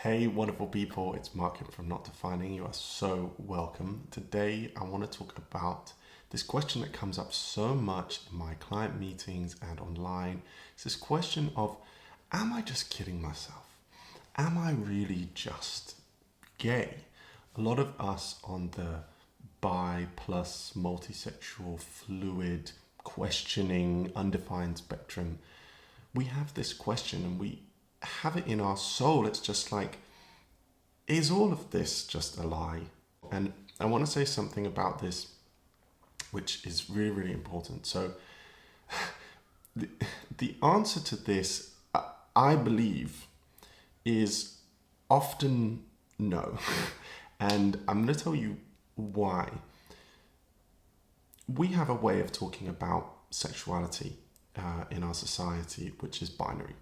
Hey, wonderful people, it's Mark here from Not Defining. You are so welcome. Today, I want to talk about this question that comes up so much in my client meetings and online. It's this question of, am I just kidding myself? Am I really just gay? A lot of us on the bi plus multisexual fluid questioning undefined spectrum, we have this question and we have it in our soul. It's just like, is all of this just a lie? And I want to say something about this, which is really, really important. So the answer to this, I believe, is often no. And I'm going to tell you why. We have a way of talking about sexuality in our society, which is binary.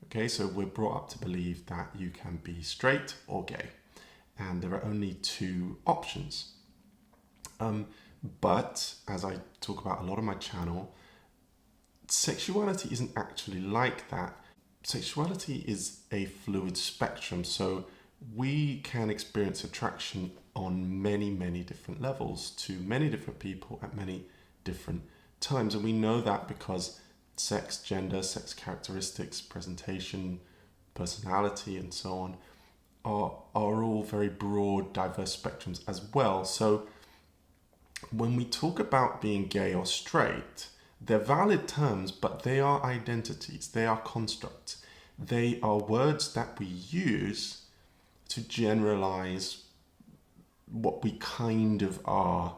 Okay, so we're brought up to believe that you can be straight or gay, and there are only two options. But as I talk about a lot on my channel, sexuality isn't actually like that. Sexuality is a fluid spectrum, so we can experience attraction on many, many different levels to many different people at many different times. And we know that because sex, gender, sex characteristics, presentation, personality, and so on are all very broad, diverse spectrums as well. So when we talk about being gay or straight, they're valid terms, but they are identities, they are constructs. They are words that we use to generalize what we kind of are,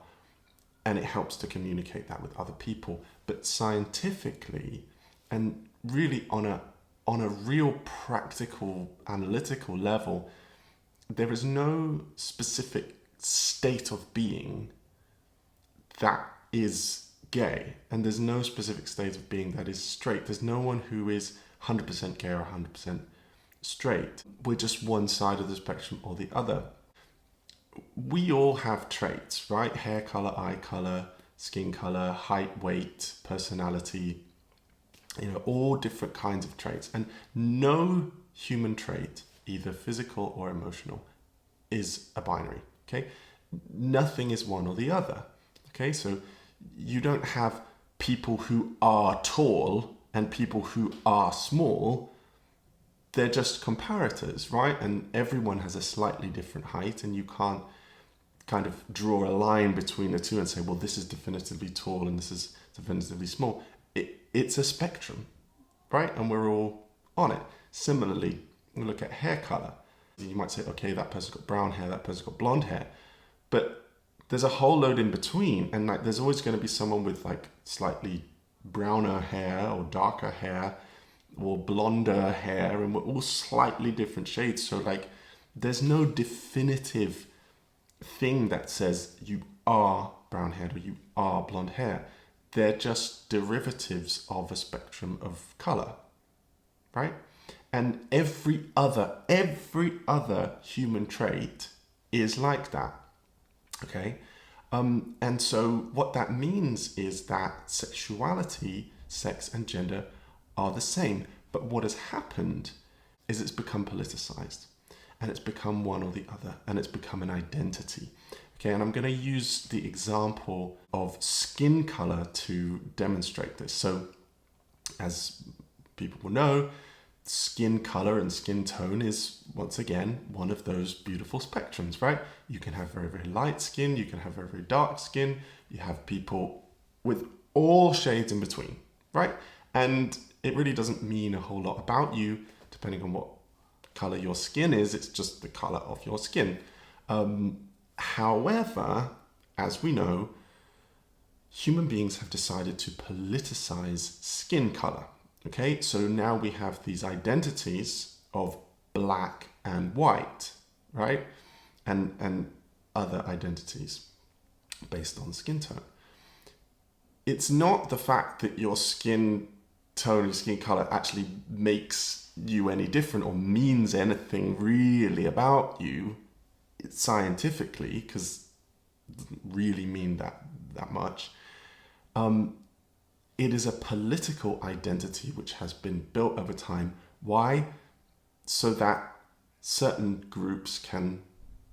and it helps to communicate that with other people. But scientifically, and really on a real practical, analytical level, there is no specific state of being that is gay, and there's no specific state of being that is straight. There's no one who is 100% gay or 100% straight. We're just one side of the spectrum or the other. We all have traits, right? Hair color, eye color, skin color, height, weight, personality, all different kinds of traits. And no human trait, either physical or emotional, is a binary, okay? Nothing is one or the other, okay? So you don't have people who are tall and people who are small. They're just comparators, right? And everyone has a slightly different height, and you can't kind of draw a line between the two and say, well, this is definitively tall and this is definitively small. It's a spectrum, right? And we're all on it. Similarly, we look at hair color. You might say, okay, that person's got brown hair, that person's got blonde hair, but there's a whole load in between, and like there's always going to be someone with like slightly browner hair or darker hair or blonder hair, and we're all slightly different shades. So like there's no definitive thing that says you are brown haired or you are blonde hair. They're just derivatives of a spectrum of color, right? And every other human trait is like that, okay? And so what that means is that sexuality, sex and gender are the same. But what has happened is it's become politicized, and it's become one or the other, and it's become an identity. Okay, and I'm going to use the example of skin color to demonstrate this. So as people will know, skin color and skin tone is, once again, one of those beautiful spectrums, right? You can have very, very light skin, you can have very, very dark skin, you have people with all shades in between, right? And it really doesn't mean a whole lot about you, depending on what color your skin is. It's just the color of your skin. However, as we know, human beings have decided to politicize skin color. Okay, so now we have these identities of black and white, right? And other identities based on skin tone. It's not the fact that your skin tone, skin color actually makes you any different or means anything really about you scientifically, because it doesn't really mean that much. It is a political identity which has been built over time. Why? So that certain groups can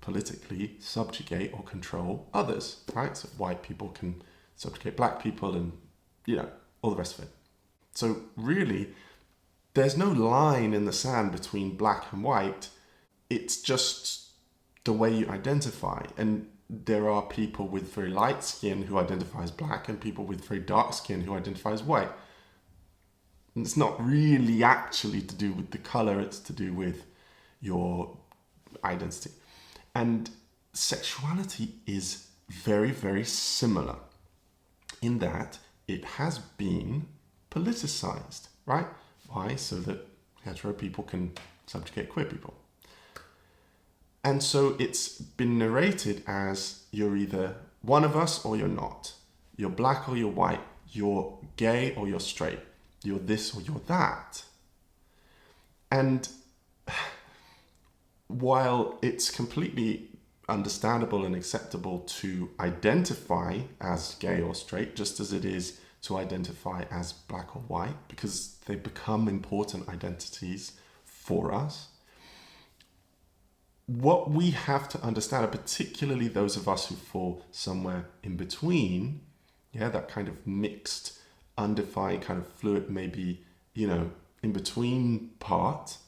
politically subjugate or control others, right? So white people can subjugate black people and, all the rest of it. So really, there's no line in the sand between black and white. It's just the way you identify. And there are people with very light skin who identify as black and people with very dark skin who identify as white. And it's not really actually to do with the color, it's to do with your identity. And sexuality is very, very similar in that it has been politicized, right? Why? So that hetero people can subjugate queer people. And so it's been narrated as you're either one of us or you're not. You're black or you're white. You're gay or you're straight. You're this or you're that. And while it's completely understandable and acceptable to identify as gay or straight, just as it is to identify as black or white, because they become important identities for us, what we have to understand, particularly those of us who fall somewhere in between, that kind of mixed, undefined, kind of fluid, maybe, in between part,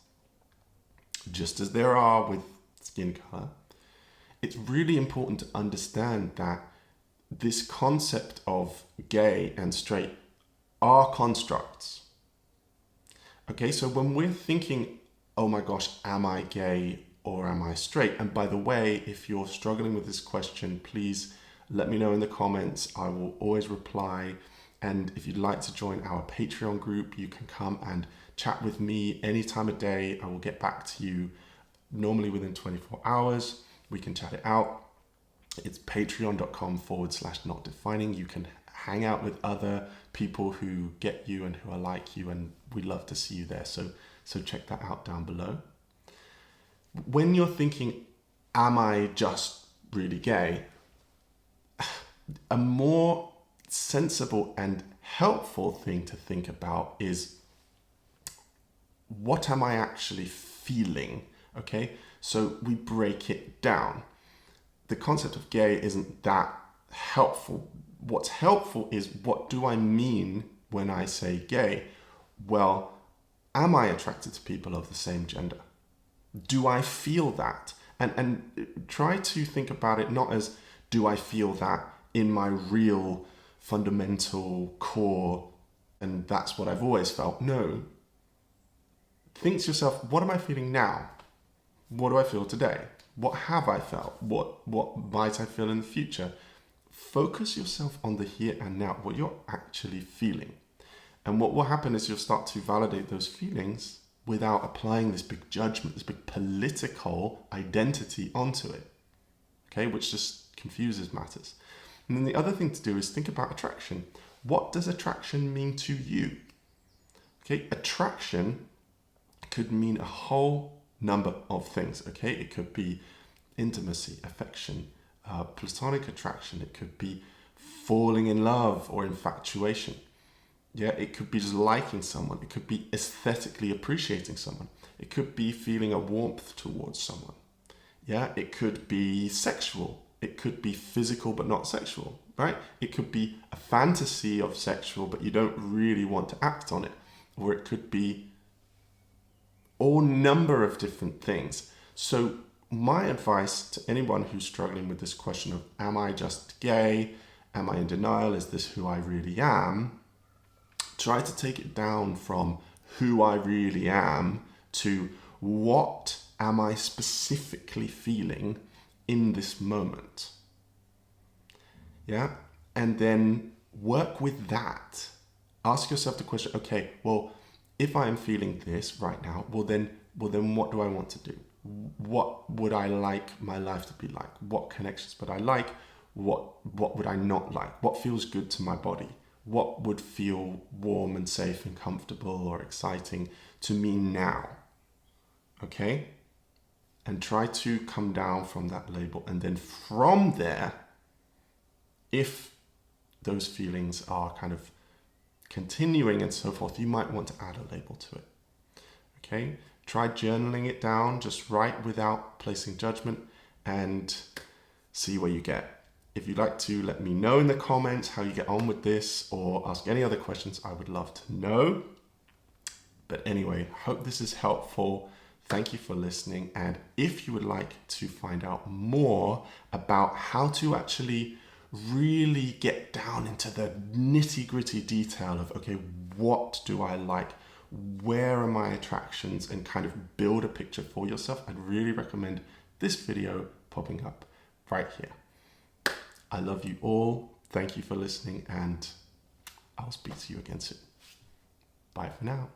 just as there are with skin color, it's really important to understand that this concept of gay and straight are constructs. Okay, so when we're thinking, oh my gosh, am I gay or am I straight? And by the way, if you're struggling with this question, please let me know in the comments. I will always reply. And if you'd like to join our Patreon group, you can come and chat with me any time of day. I will get back to you normally within 24 hours. We can chat it out. It's patreon.com/notdefining. You can hang out with other people who get you and who are like you, and we'd love to see you there. So check that out down below. When you're thinking, am I just really gay? A more sensible and helpful thing to think about is, what am I actually feeling? Okay, so we break it down. The concept of gay isn't that helpful. What's helpful is, what do I mean when I say gay? Well, am I attracted to people of the same gender? Do I feel that? And try to think about it not as, do I feel that in my real fundamental core and that's what I've always felt? No. Think to yourself, what am I feeling now? What do I feel today? What have I felt? What might I feel in the future? Focus yourself on the here and now, what you're actually feeling. And what will happen is you'll start to validate those feelings without applying this big judgment, this big political identity onto it, okay, which just confuses matters. And then the other thing to do is think about attraction. What does attraction mean to you? Okay, attraction could mean a whole number of things, okay? It could be intimacy, affection, platonic attraction. It could be falling in love or infatuation. Yeah, it could be just liking someone. It could be aesthetically appreciating someone. It could be feeling a warmth towards someone. Yeah, it could be sexual. It could be physical but not sexual, right? It could be a fantasy of sexual but you don't really want to act on it. Or it could be all number of different things. So my advice to anyone who's struggling with this question of, am I just gay? Am I in denial? Is this who I really am? Try to take it down from who I really am to, what am I specifically feeling in this moment? Yeah, and then work with that. Ask yourself the question, okay, well, if I am feeling this right now, well then what do I want to do? What would I like my life to be like? What connections would I like? What would I not like? What feels good to my body? What would feel warm and safe and comfortable or exciting to me now? Okay? And try to come down from that label. And then from there, if those feelings are kind of continuing and so forth, you might want to add a label to it. Okay? Try journaling it down, just write without placing judgment, and see where you get. If you'd like to let me know in the comments how you get on with this or ask any other questions, I would love to know. But anyway, hope this is helpful. Thank you for listening. And if you would like to find out more about how to actually really get down into the nitty-gritty detail of, okay, what do I like? Where are my attractions? And kind of build a picture for yourself, I'd really recommend this video popping up right here. I love you all. Thank you for listening, and I'll speak to you again soon. Bye for now.